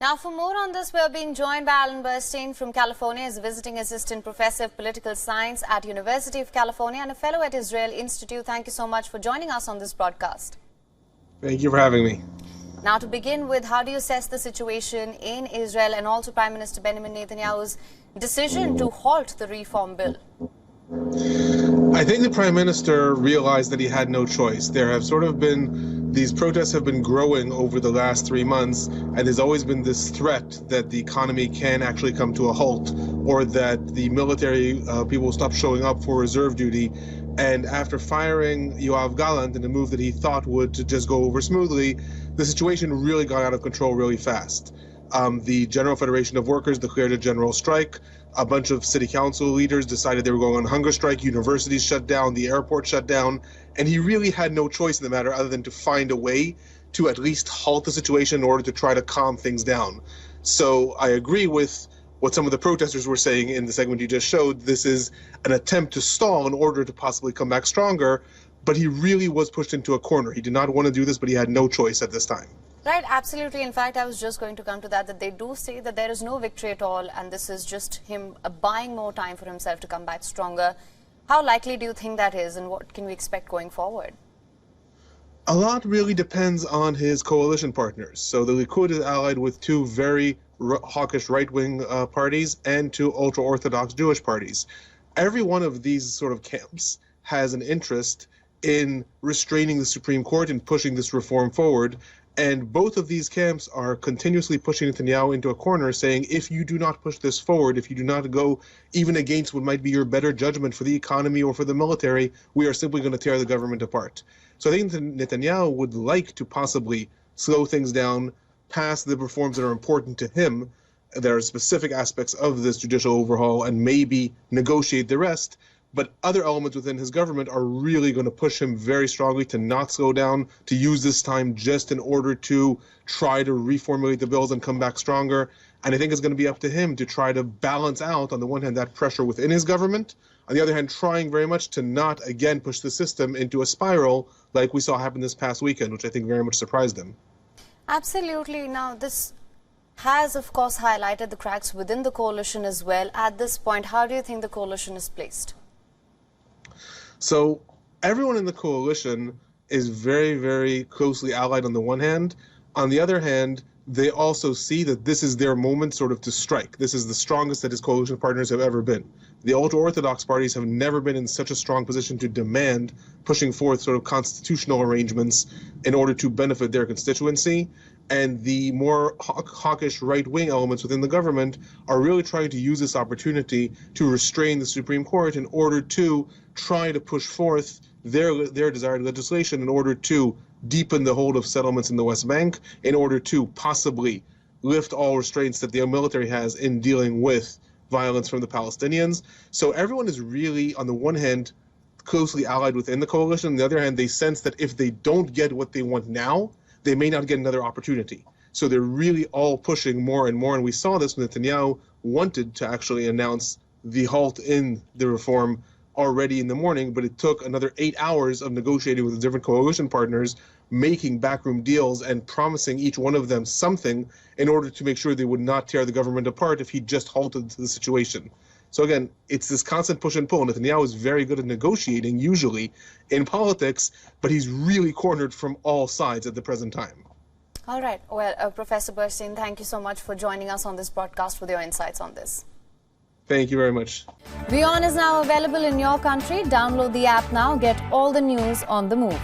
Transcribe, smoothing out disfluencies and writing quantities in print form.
Now, for more on this, we're being joined by Alan Burstein from California as a visiting assistant professor of political science at University of California and a fellow at Israel Institute. Thank you so much for joining us on this broadcast. Thank you for having me. Now, to begin with, how do you assess the situation in Israel and also Prime Minister Benjamin Netanyahu's decision to halt the reform bill? I think the Prime Minister realized that he had no choice. There have sort of been, these protests have been growing over the last 3 months, and there's always been this threat that the economy can actually come to a halt, or that the military people will stop showing up for reserve duty. And after firing Yoav Gallant in a move that he thought would just go over smoothly, the situation really got out of control really fast. The General Federation of Workers declared a general strike. A bunch of city council leaders decided they were going on hunger strike. Universities shut down. The airport shut down. And he really had no choice in the matter other than to find a way to at least halt the situation in order to try to calm things down. So I agree with what some of the protesters were saying in the segment you just showed. This is an attempt to stall in order to possibly come back stronger. But he really was pushed into a corner. He did not want to do this, but he had no choice at this time. Right, absolutely. In fact, I was just going to come to that they do say that there is no victory at all, and this is just him buying more time for himself to come back stronger. How likely do you think that is, and what can we expect going forward? A lot really depends on his coalition partners. So the Likud is allied with two very hawkish right-wing parties and two ultra-Orthodox Jewish parties. Every one of these sort of camps has an interest in restraining the Supreme Court and pushing this reform forward. And both of these camps are continuously pushing Netanyahu into a corner, saying, if you do not push this forward, if you do not go even against what might be your better judgment for the economy or for the military, we are simply going to tear the government apart. So I think Netanyahu would like to possibly slow things down, pass the reforms that are important to him. There are specific aspects of this judicial overhaul, and maybe negotiate the rest. But other elements within his government are really going to push him very strongly to not slow down, to use this time just in order to try to reformulate the bills and come back stronger. And I think it's going to be up to him to try to balance out, on the one hand, that pressure within his government, on the other hand, trying very much to not, again, push the system into a spiral like we saw happen this past weekend, which I think very much surprised him. Absolutely. Now, this has, of course, highlighted the cracks within the coalition as well. At this point, how do you think the coalition is placed? So everyone in the coalition is very, very closely allied on the one hand. On the other hand, they also see that this is their moment sort of to strike. This is the strongest that his coalition partners have ever been. The ultra-Orthodox parties have never been in such a strong position to demand pushing forth sort of constitutional arrangements in order to benefit their constituency. And the more hawkish right-wing elements within the government are really trying to use this opportunity to restrain the Supreme Court in order to try to push forth their desired legislation in order to deepen the hold of settlements in the West Bank, in order to possibly lift all restraints that the military has in dealing with violence from the Palestinians. So everyone is really, on the one hand, closely allied within the coalition. On the other hand, they sense that if they don't get what they want now, they may not get another opportunity. So they're really all pushing more and more. And we saw this when Netanyahu wanted to actually announce the halt in the reform already in the morning, but it took another 8 hours of negotiating with the different coalition partners, making backroom deals and promising each one of them something in order to make sure they would not tear the government apart if he just halted the situation. So again, it's this constant push and pull. Netanyahu is very good at negotiating, usually, in politics, but he's really cornered from all sides at the present time. All right. Well, Professor Burstein, thank you so much for joining us on this broadcast with your insights on this. Thank you very much. WION is now available in your country. Download the app now. Get all the news on the move.